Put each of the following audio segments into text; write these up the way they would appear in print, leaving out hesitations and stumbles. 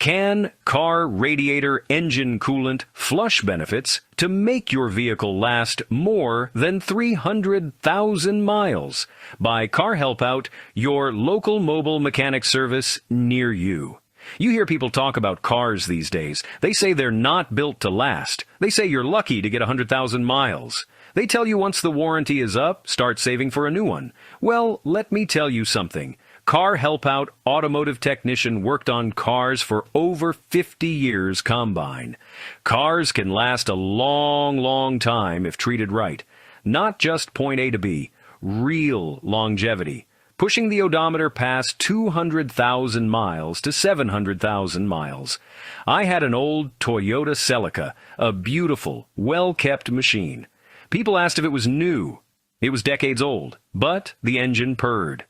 Can car radiator engine coolant flush benefits to make your vehicle last more than 300,000 miles by Car Help Out, your local mobile mechanic service near you. You hear people talk about cars these days. They say they're not built to last. They say you're lucky to get 100,000 miles. They tell you once the warranty is up, start saving for a new one. Well, let me tell you something. Car Help Out automotive technician worked on cars for over 50 years combine. Cars can last a long, long time if treated right. Not just point A to B, real longevity. Pushing the odometer past 200,000 miles to 700,000 miles. I had an old Toyota Celica, a beautiful, well-kept machine. People asked if it was new. It was decades old, but the engine purred.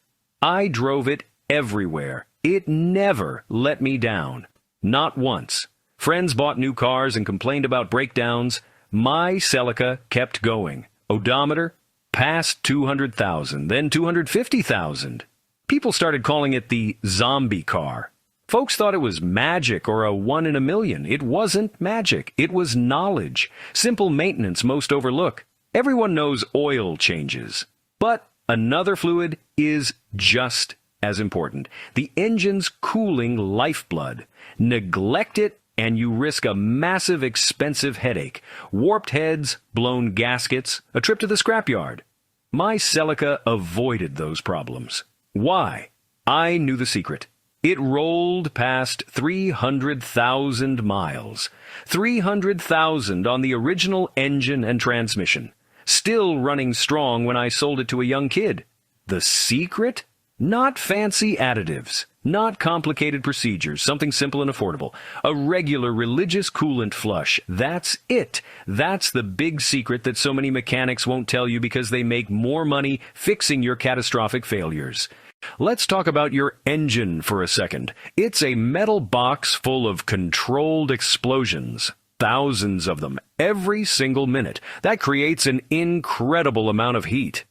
I drove it everywhere. It never let me down. Not once. Friends bought new cars and complained about breakdowns. My Celica kept going. Odometer, past 200,000, then 250,000. People started calling it the zombie car. Folks thought it was magic or a 1 in a million. It wasn't magic. It was knowledge. Simple maintenance most overlook. Everyone knows oil changes. But another fluid is just as important. The engine's cooling lifeblood. Neglect it and you risk a massive, expensive headache. Warped heads, blown gaskets, a trip to the scrapyard. My Celica avoided those problems. Why? I knew the secret. It rolled past 300,000 miles. 300,000 on the original engine and transmission. Still running strong when I sold it to a young kid. The secret? Not fancy additives. Not complicated procedures. Something simple and affordable. A regular religious coolant flush. That's it. That's the big secret that so many mechanics won't tell you because they make more money fixing your catastrophic failures. Let's talk about your engine for a second. It's a metal box full of controlled explosions. Thousands of them, every single minute. That creates an incredible amount of heat.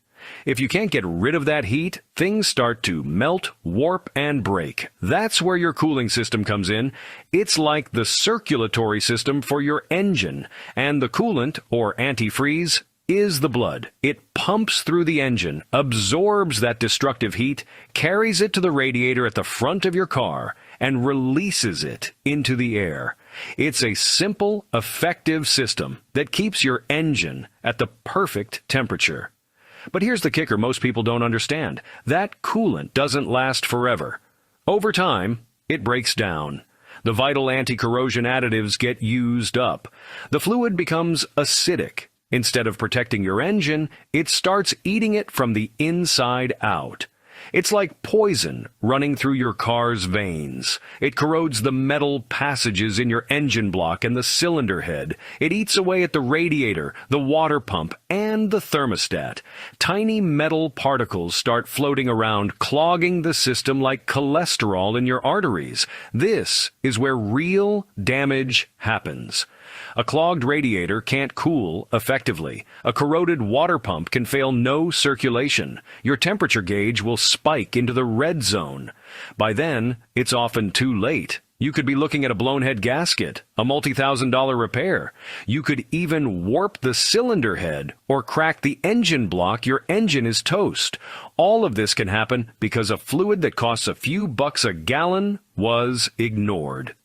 If you can't get rid of that heat, things start to melt, warp, and break. That's where your cooling system comes in. It's like the circulatory system for your engine, and the coolant, or antifreeze, is the blood. It pumps through the engine, absorbs that destructive heat, carries it to the radiator at the front of your car, and releases it into the air. It's a simple, effective system that keeps your engine at the perfect temperature. But here's the kicker most people don't understand. That coolant doesn't last forever. Over time, it breaks down. The vital anti-corrosion additives get used up. The fluid becomes acidic. Instead of protecting your engine, it starts eating it from the inside out. It's like poison running through your car's veins. It corrodes the metal passages in your engine block and the cylinder head. It eats away at the radiator, the water pump, and the thermostat. Tiny metal particles start floating around, clogging the system like cholesterol in your arteries. This is where real damage happens. A clogged radiator can't cool effectively. A corroded water pump can fail no circulation. Your temperature gauge will spike into the red zone. By then, it's often too late. You could be looking at a blown head gasket, a multi-$1,000 repair. You could even warp the cylinder head or crack the engine block. Your engine is toast. All of this can happen because a fluid that costs a few bucks a gallon was ignored.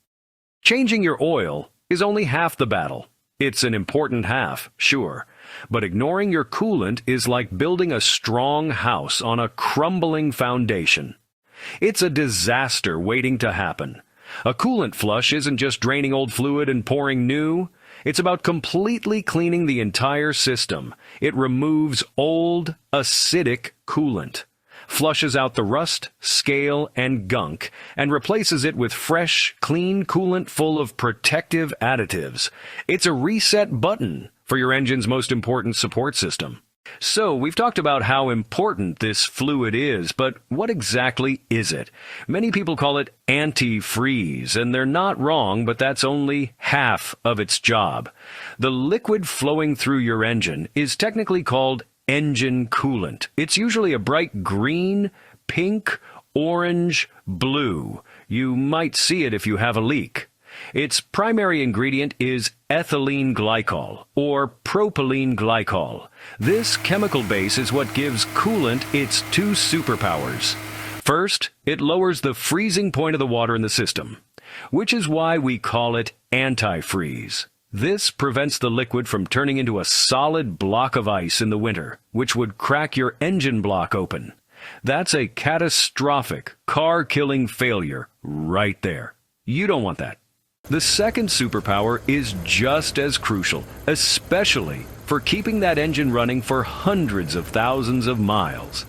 Changing your oil is only half the battle. It's an important half, sure, but ignoring your coolant is like building a strong house on a crumbling foundation. It's a disaster waiting to happen. A coolant flush isn't just draining old fluid and pouring new. It's about completely cleaning the entire system. It removes old, acidic coolant, flushes out the rust, scale, and gunk, and replaces it with fresh, clean coolant full of protective additives. It's a reset button for your engine's most important support system. So, we've talked about how important this fluid is, but what exactly is it? Many people call it antifreeze, and they're not wrong, but that's only half of its job. The liquid flowing through your engine is technically called engine coolant. It's usually a bright green, pink, orange, blue. You might see it if you have a leak. Its primary ingredient is ethylene glycol, or propylene glycol. This chemical base is what gives coolant its two superpowers. First, it lowers the freezing point of the water in the system, which is why we call it antifreeze. This prevents the liquid from turning into a solid block of ice in the winter, which would crack your engine block open. That's a catastrophic, car-killing failure right there. You don't want that. The second superpower is just as crucial, especially for keeping that engine running for hundreds of thousands of miles.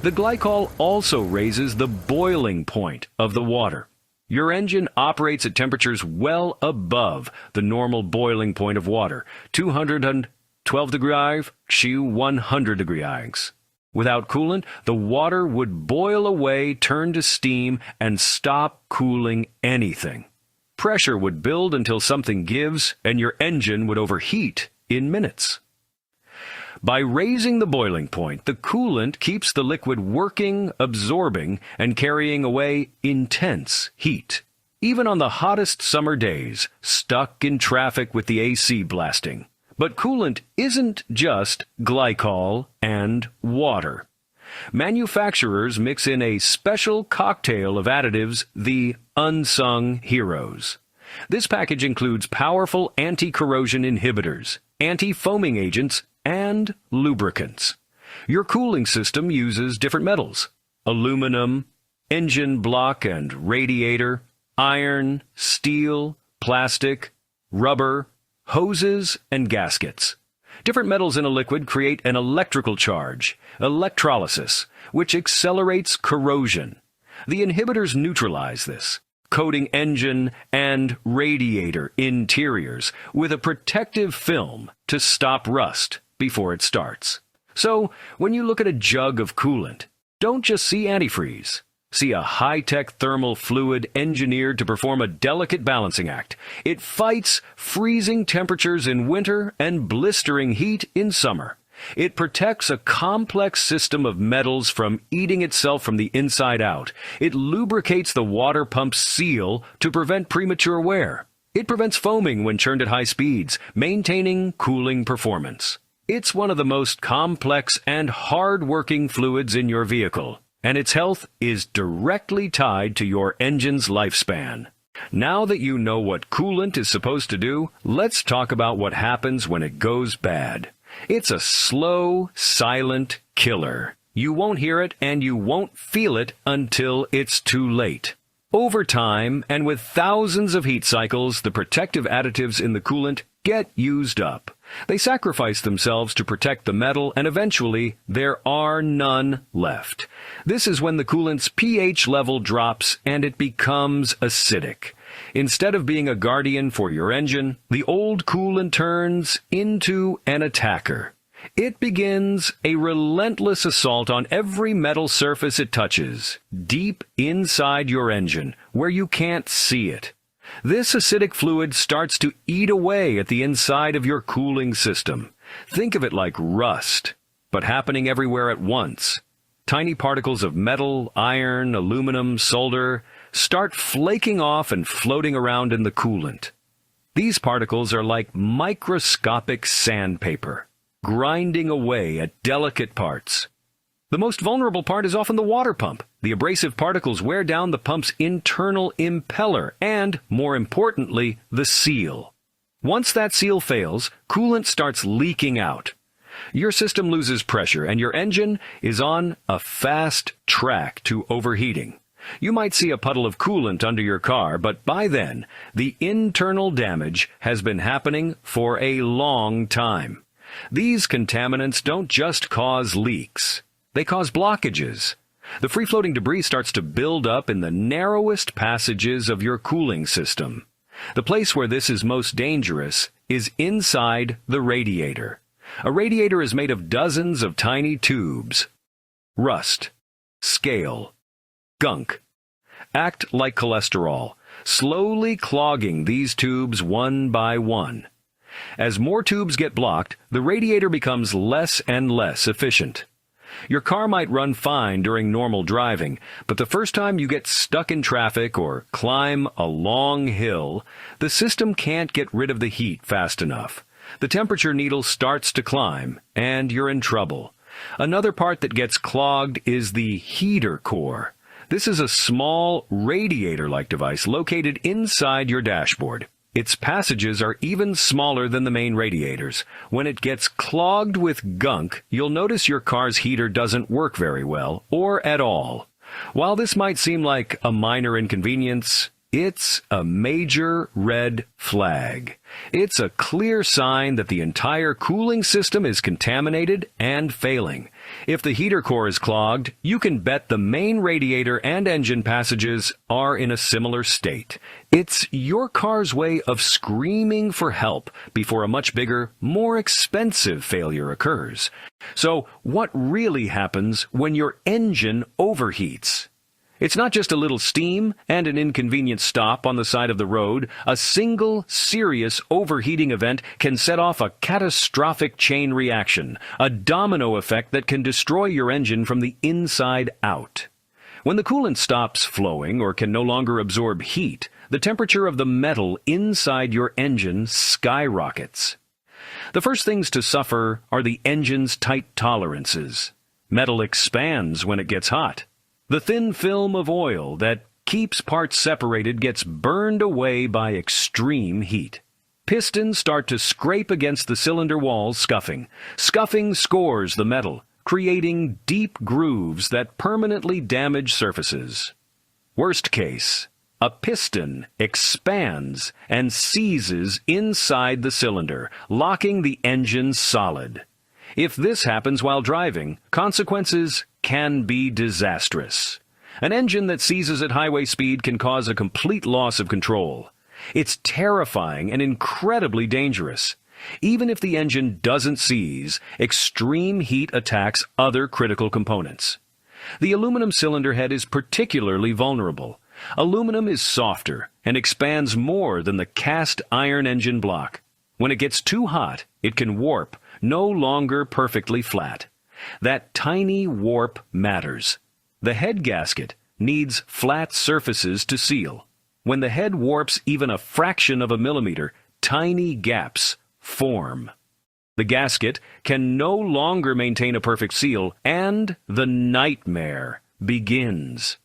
The glycol also raises the boiling point of the water. Your engine operates at temperatures well above the normal boiling point of water, 212 degrees to 100 degrees. Without coolant, the water would boil away, turn to steam, and stop cooling anything. Pressure would build until something gives, and your engine would overheat in minutes. By raising the boiling point, the coolant keeps the liquid working, absorbing, and carrying away intense heat. Even on the hottest summer days, stuck in traffic with the AC blasting. But coolant isn't just glycol and water. Manufacturers mix in a special cocktail of additives, the unsung heroes. This package includes powerful anti-corrosion inhibitors, anti-foaming agents, and lubricants. Your cooling system uses different metals: aluminum, engine block and radiator, iron, steel, plastic, rubber, hoses, and gaskets. Different metals in a liquid create an electrical charge, electrolysis, which accelerates corrosion. The inhibitors neutralize this, coating engine and radiator interiors with a protective film to stop rust before it starts. So, when you look at a jug of coolant, don't just see antifreeze. See a high-tech thermal fluid engineered to perform a delicate balancing act. It fights freezing temperatures in winter and blistering heat in summer. It protects a complex system of metals from eating itself from the inside out. It lubricates the water pump's seal to prevent premature wear. It prevents foaming when churned at high speeds, maintaining cooling performance. It's one of the most complex and hard-working fluids in your vehicle, and its health is directly tied to your engine's lifespan. Now that you know what coolant is supposed to do, let's talk about what happens when it goes bad. It's a slow, silent killer. You won't hear it and you won't feel it until it's too late. Over time, and with thousands of heat cycles, the protective additives in the coolant get used up. They sacrifice themselves to protect the metal, and eventually, there are none left. This is when the coolant's pH level drops and it becomes acidic. Instead of being a guardian for your engine, the old coolant turns into an attacker. It begins a relentless assault on every metal surface it touches, deep inside your engine, where you can't see it. This acidic fluid starts to eat away at the inside of your cooling system. Think of it like rust, but happening everywhere at once. Tiny particles of metal, iron, aluminum, solder start flaking off and floating around in the coolant. These particles are like microscopic sandpaper, grinding away at delicate parts. The most vulnerable part is often the water pump. The abrasive particles wear down the pump's internal impeller and, more importantly, the seal. Once that seal fails, coolant starts leaking out. Your system loses pressure and your engine is on a fast track to overheating. You might see a puddle of coolant under your car, but by then, the internal damage has been happening for a long time. These contaminants don't just cause leaks. They cause blockages. The free-floating debris starts to build up in the narrowest passages of your cooling system. The place where this is most dangerous is inside the radiator. A radiator is made of dozens of tiny tubes. Rust, scale, gunk act like cholesterol, slowly clogging these tubes one by one. As more tubes get blocked, the radiator becomes less and less efficient. Your car might run fine during normal driving, but the first time you get stuck in traffic or climb a long hill, the system can't get rid of the heat fast enough. The temperature needle starts to climb, and you're in trouble. Another part that gets clogged is the heater core. This is a small radiator-like device located inside your dashboard. Its passages are even smaller than the main radiators. When it gets clogged with gunk, you'll notice your car's heater doesn't work very well, or at all. While this might seem like a minor inconvenience, it's a major red flag. It's a clear sign that the entire cooling system is contaminated and failing. If the heater core is clogged, you can bet the main radiator and engine passages are in a similar state. It's your car's way of screaming for help before a much bigger, more expensive failure occurs. So, what really happens when your engine overheats? It's not just a little steam and an inconvenient stop on the side of the road. A single serious overheating event can set off a catastrophic chain reaction, a domino effect that can destroy your engine from the inside out. When the coolant stops flowing or can no longer absorb heat, the temperature of the metal inside your engine skyrockets. The first things to suffer are the engine's tight tolerances. Metal expands when it gets hot. The thin film of oil that keeps parts separated gets burned away by extreme heat. Pistons start to scrape against the cylinder walls, scuffing. Scuffing scores the metal, creating deep grooves that permanently damage surfaces. Worst case, a piston expands and seizes inside the cylinder, locking the engine solid. If this happens while driving, consequences can be disastrous. An engine that seizes at highway speed can cause a complete loss of control. It's terrifying and incredibly dangerous. Even if the engine doesn't seize, extreme heat attacks other critical components. The aluminum cylinder head is particularly vulnerable. Aluminum is softer and expands more than the cast iron engine block. When it gets too hot, it can warp, no longer perfectly flat. That tiny warp matters. The head gasket needs flat surfaces to seal. When the head warps even a fraction of a millimeter, tiny gaps form. The gasket can no longer maintain a perfect seal, and the nightmare begins.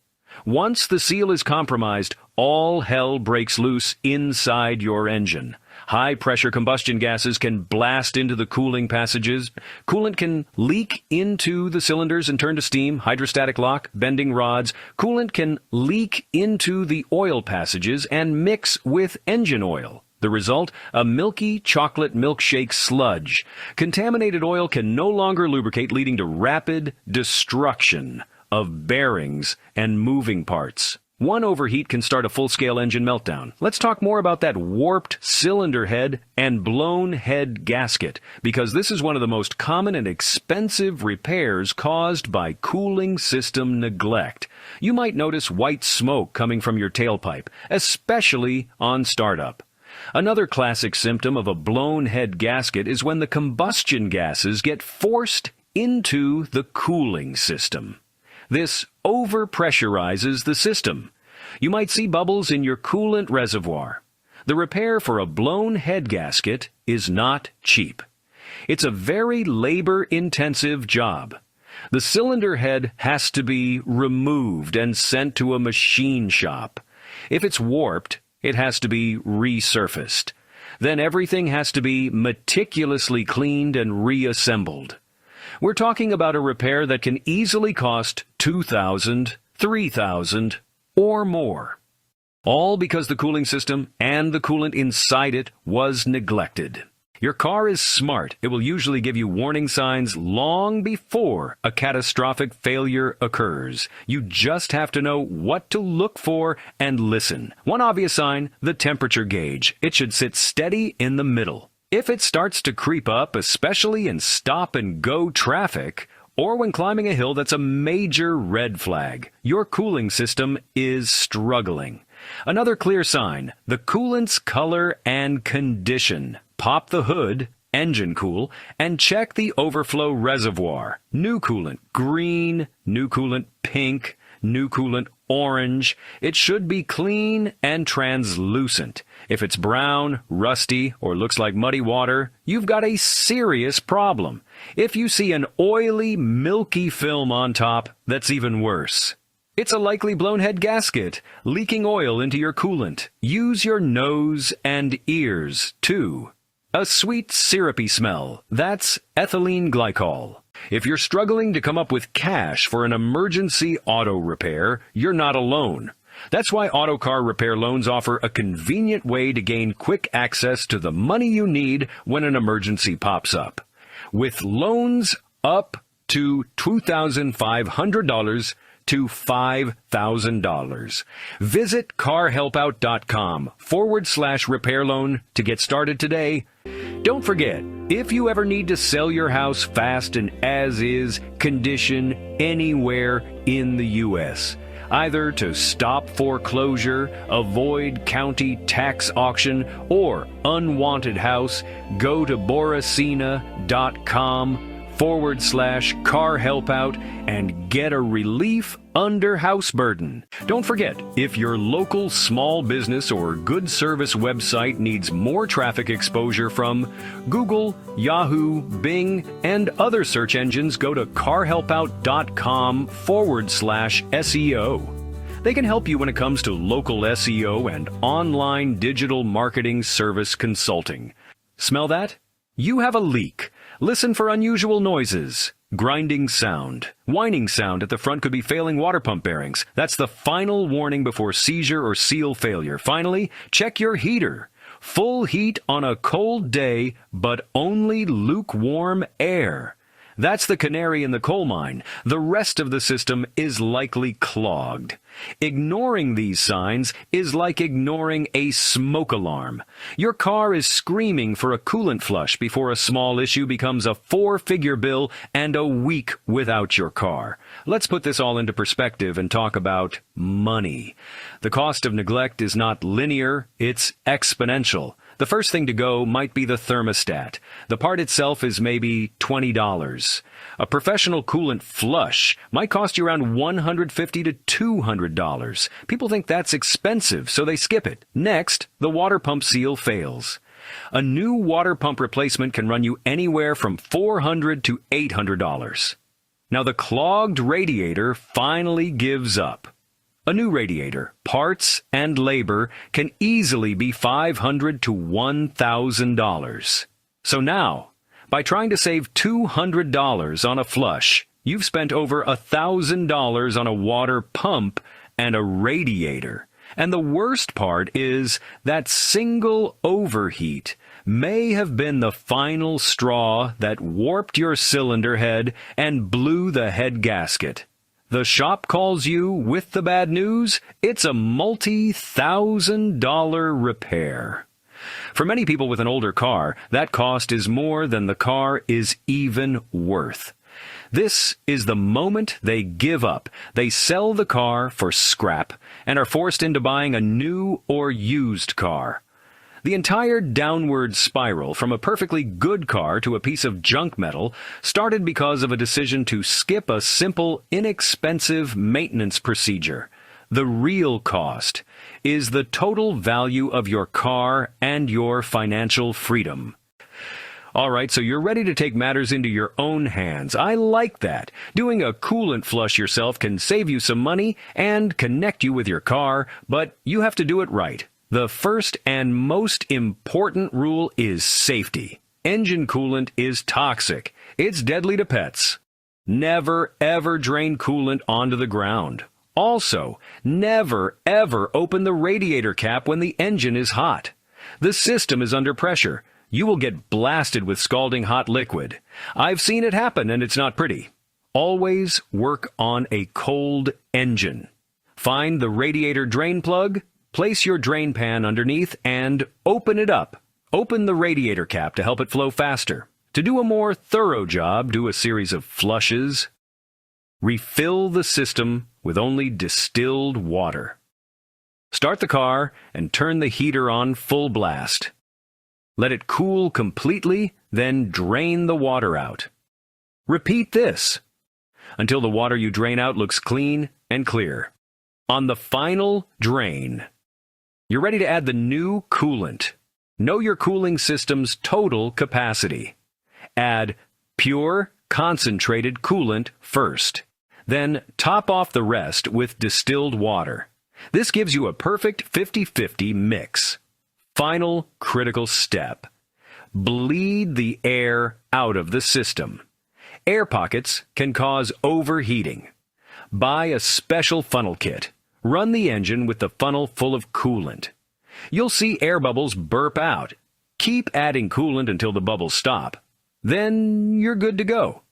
Once the seal is compromised, all hell breaks loose inside your engine. High-pressure combustion gases can blast into the cooling passages. Coolant can leak into the cylinders and turn to steam, hydrostatic lock, bending rods. Coolant can leak into the oil passages and mix with engine oil. The result, a milky chocolate milkshake sludge. Contaminated oil can no longer lubricate, leading to rapid destruction of bearings and moving parts. One overheat can start a full-scale engine meltdown. Let's talk more about that warped cylinder head and blown head gasket, because this is one of the most common and expensive repairs caused by cooling system neglect. You might notice white smoke coming from your tailpipe, especially on startup. Another classic symptom of a blown head gasket is when the combustion gases get forced into the cooling system. This overpressurizes the system. You might see bubbles in your coolant reservoir. The repair for a blown head gasket is not cheap. It's a very labor-intensive job. The cylinder head has to be removed and sent to a machine shop. If it's warped, it has to be resurfaced. Then everything has to be meticulously cleaned and reassembled. We're talking about a repair that can easily cost $2,000, $3,000, or more. All because the cooling system and the coolant inside it was neglected. Your car is smart. It will usually give you warning signs long before a catastrophic failure occurs. You just have to know what to look for and listen. One obvious sign, the temperature gauge. It should sit steady in the middle. If it starts to creep up, especially in stop-and-go traffic, or when climbing a hill, that's a major red flag. Your cooling system is struggling. Another clear sign, the coolant's color and condition. Pop the hood engine cool, and check the overflow reservoir. New coolant green, new coolant pink, new coolant orange. It should be clean and translucent. If it's brown, rusty, or looks like muddy water, you've got a serious problem. If you see an oily, milky film on top, that's even worse. It's a likely blown head gasket, leaking oil into your coolant. Use your nose and ears, too. A sweet, syrupy smell, that's ethylene glycol. If you're struggling to come up with cash for an emergency auto repair, you're not alone. That's why Auto Car Repair Loans offer a convenient way to gain quick access to the money you need when an emergency pops up. With loans up to $2,500 to $5,000. Visit carhelpout.com/repair loan to get started today. Don't forget, if you ever need to sell your house fast and as-is condition anywhere in the U.S., either to stop foreclosure, avoid county tax auction, or unwanted house, go to boracina.com/car-help-out and get a relief under house burden. Don't forget, if your local small business or good service website needs more traffic exposure from Google, Yahoo, Bing, and other search engines, go to carhelpout.com/SEO. They can help you when it comes to local SEO and online digital marketing service consulting. Smell that? You have a leak. Listen for unusual noises. Grinding sound. Whining sound at the front could be failing water pump bearings. That's the final warning before seizure or seal failure. Finally, check your heater. Full heat on a cold day, but only lukewarm air. That's the canary in the coal mine. The rest of the system is likely clogged. Ignoring these signs is like ignoring a smoke alarm. Your car is screaming for a coolant flush before a small issue becomes a four-figure bill and a week without your car. Let's put this all into perspective and talk about money. The cost of neglect is not linear, it's exponential. The first thing to go might be the thermostat. The part itself is maybe $20. A professional coolant flush might cost you around $150 to $200. People think that's expensive, so they skip it. Next, the water pump seal fails. A new water pump replacement can run you anywhere from $400 to $800. Now the clogged radiator finally gives up. A new radiator, parts, and labor can easily be $500 to $1,000. So now, by trying to save $200 on a flush, you've spent over $1,000 on a water pump and a radiator. And the worst part is that single overheat may have been the final straw that warped your cylinder head and blew the head gasket. The shop calls you with the bad news. It's a multi-$1,000 repair. For many people with an older car, that cost is more than the car is even worth. This is the moment they give up. They sell the car for scrap and are forced into buying a new or used car. The entire downward spiral from a perfectly good car to a piece of junk metal started because of a decision to skip a simple, inexpensive maintenance procedure. The real cost is the total value of your car and your financial freedom. All right, so you're ready to take matters into your own hands. I like that. Doing a coolant flush yourself can save you some money and connect you with your car, but you have to do it right. The first and most important rule is safety. Engine coolant is toxic. It's deadly to pets. Never, ever drain coolant onto the ground. Also, never, ever open the radiator cap when the engine is hot. The system is under pressure. You will get blasted with scalding hot liquid. I've seen it happen, and it's not pretty. Always work on a cold engine. Find the radiator drain plug. Place your drain pan underneath and open it up. Open the radiator cap to help it flow faster. To do a more thorough job, do a series of flushes. Refill the system with only distilled water. Start the car and turn the heater on full blast. Let it cool completely, then drain the water out. Repeat this until the water you drain out looks clean and clear. On the final drain, you're ready to add the new coolant. Know your cooling system's total capacity. Add pure, concentrated coolant first. Then top off the rest with distilled water. This gives you a perfect 50-50 mix. Final critical step. Bleed the air out of the system. Air pockets can cause overheating. Buy a special funnel kit. Run the engine with the funnel full of coolant. You'll see air bubbles burp out. Keep adding coolant until the bubbles stop. Then you're good to go.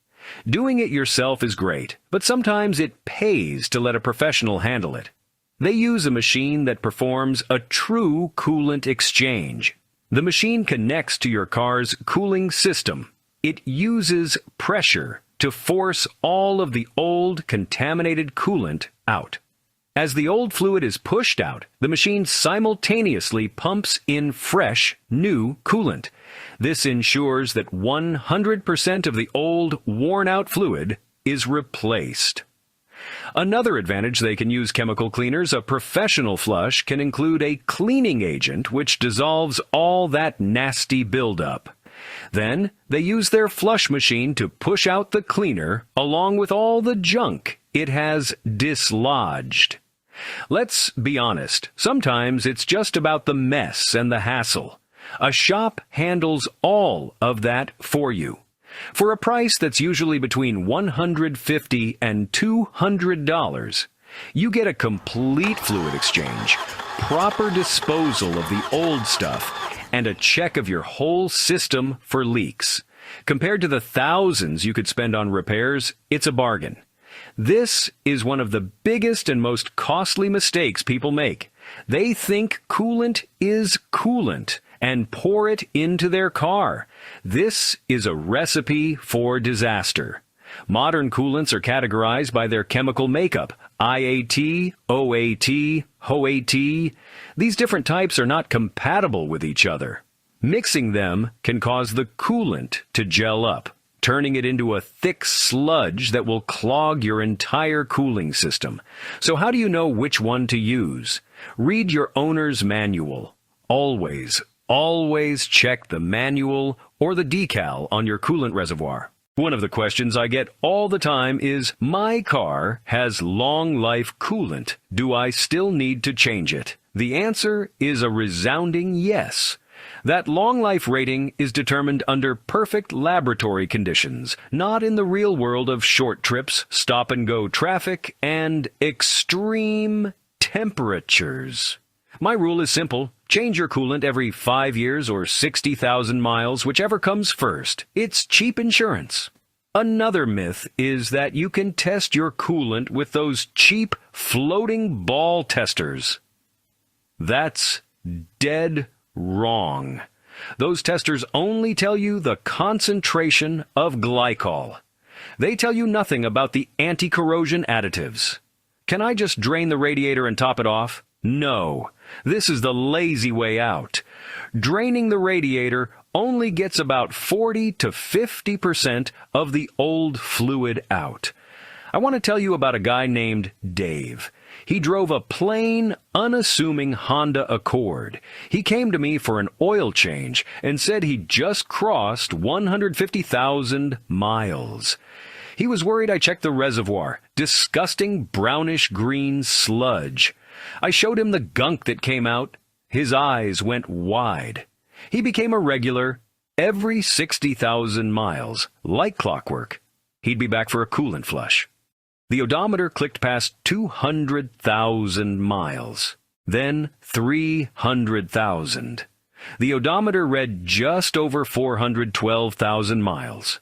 Doing it yourself is great, but sometimes it pays to let a professional handle it. They use a machine that performs a true coolant exchange. The machine connects to your car's cooling system. It uses pressure to force all of the old, contaminated coolant out. As the old fluid is pushed out, the machine simultaneously pumps in fresh, new coolant. This ensures that 100% of the old, worn-out fluid is replaced. Another advantage they can use chemical cleaners, a professional flush can include a cleaning agent which dissolves all that nasty buildup. Then, they use their flush machine to push out the cleaner along with all the junk it has dislodged. Let's be honest, sometimes it's just about the mess and the hassle. A shop handles all of that for you. For a price that's usually between $150 and $200, you get a complete fluid exchange, proper disposal of the old stuff, and a check of your whole system for leaks. Compared to the thousands you could spend on repairs, it's a bargain. This is one of the biggest and most costly mistakes people make. They think coolant is coolant and pour it into their car. This is a recipe for disaster. Modern coolants are categorized by their chemical makeup: IAT, OAT, HOAT. These different types are not compatible with each other. Mixing them can cause the coolant to gel up, turning it into a thick sludge that will clog your entire cooling system. So how do you know which one to use? Read your owner's manual. Always check the manual or the decal on your coolant reservoir. One of the questions I get all the time is, my car has long life coolant. Do I still need to change it? The answer is a resounding yes. That long life rating is determined under perfect laboratory conditions, not in the real world of short trips, stop-and-go traffic, and extreme temperatures. My rule is simple. Change your coolant every 5 years or 60,000 miles, whichever comes first. It's cheap insurance. Another myth is that you can test your coolant with those cheap floating ball testers. That's dead wrong. Those testers only tell you the concentration of glycol. They tell you nothing about the anti-corrosion additives. Can I just drain the radiator and top it off? No. This is the lazy way out. Draining the radiator only gets about 40 to 50% of the old fluid out. I want to tell you about a guy named Dave. He drove a plain, unassuming Honda Accord. He came to me for an oil change and said he'd just crossed 150,000 miles. He was worried I checked the reservoir. Disgusting brownish-green sludge. I showed him the gunk that came out. His eyes went wide. He became a regular. Every 60,000 miles, like clockwork, he'd be back for a coolant flush. The odometer clicked past 200,000 miles, then 300,000. The odometer read just over 412,000 miles.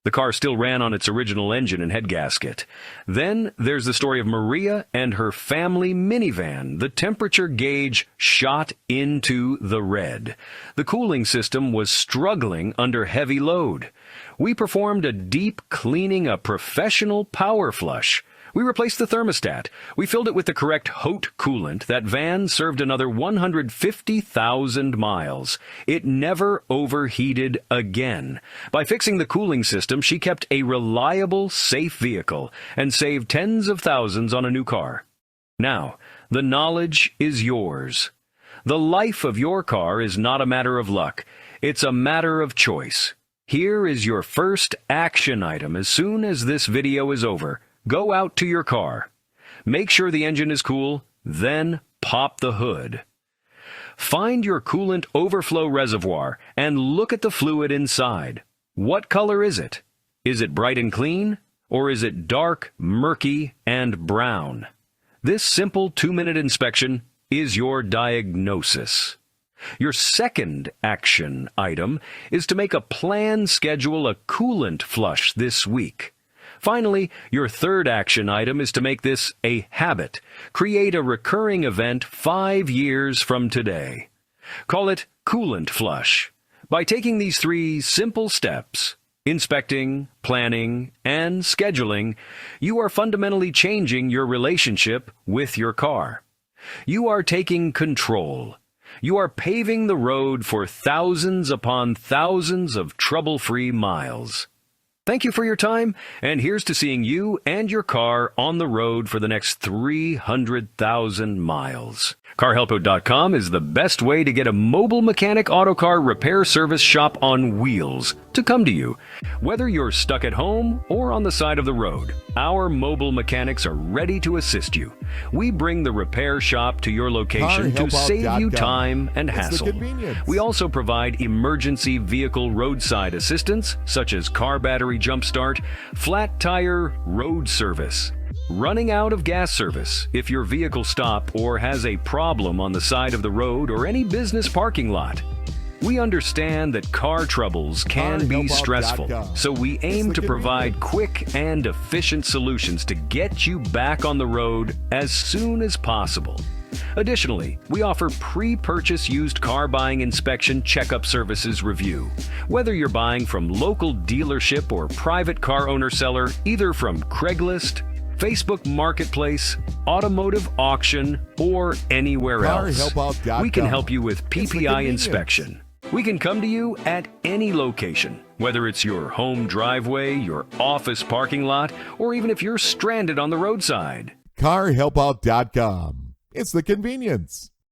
The car still ran on its original engine and head gasket. Then there's the story of Maria and her family minivan. The temperature gauge shot into the red. The cooling system was struggling under heavy load. We performed a deep cleaning, a professional power flush. We replaced the thermostat. We filled it with the correct hot coolant. That van served another 150,000 miles. It never overheated again. By fixing the cooling system, she kept a reliable, safe vehicle and saved tens of thousands on a new car. Now, the knowledge is yours. The life of your car is not a matter of luck. It's a matter of choice. Here is your first action item as soon as this video is over. Go out to your car. Make sure the engine is cool, then pop the hood. Find your coolant overflow reservoir and look at the fluid inside. What color is it? Is it bright and clean, or is it dark, murky, and brown? This simple 2-minute inspection is your diagnosis. Your second action item is to make a planned schedule a coolant flush this week. Finally, your third action item is to make this a habit. Create a recurring event 5 years from today. Call it coolant flush. By taking these 3 simple steps, inspecting, planning, and scheduling, you are fundamentally changing your relationship with your car. You are taking control. You are paving the road for thousands upon thousands of trouble-free miles. Thank you for your time, and here's to seeing you and your car on the road for the next 300,000 miles. CarHelpo.com is the best way to get a mobile mechanic auto car repair service shop on wheels to come to you. Whether you're stuck at home or on the side of the road, our mobile mechanics are ready to assist you. We bring the repair shop to your location to save you time and hassle. We also provide emergency vehicle roadside assistance, such as car battery jump start, flat tire road service, running out of gas service if your vehicle stops or has a problem on the side of the road or any business parking lot. We understand that car troubles can be stressful, so we aim to provide quick and efficient solutions to get you back on the road as soon as possible. Additionally, we offer pre-purchase used car buying inspection checkup services review. Whether you're buying from local dealership or private car owner seller, either from Craigslist, Facebook Marketplace, automotive auction, or anywhere else, we can help you with PPI inspection. We can come to you at any location, whether it's your home driveway, your office parking lot, or even if you're stranded on the roadside. CarHelpout.com. It's the convenience.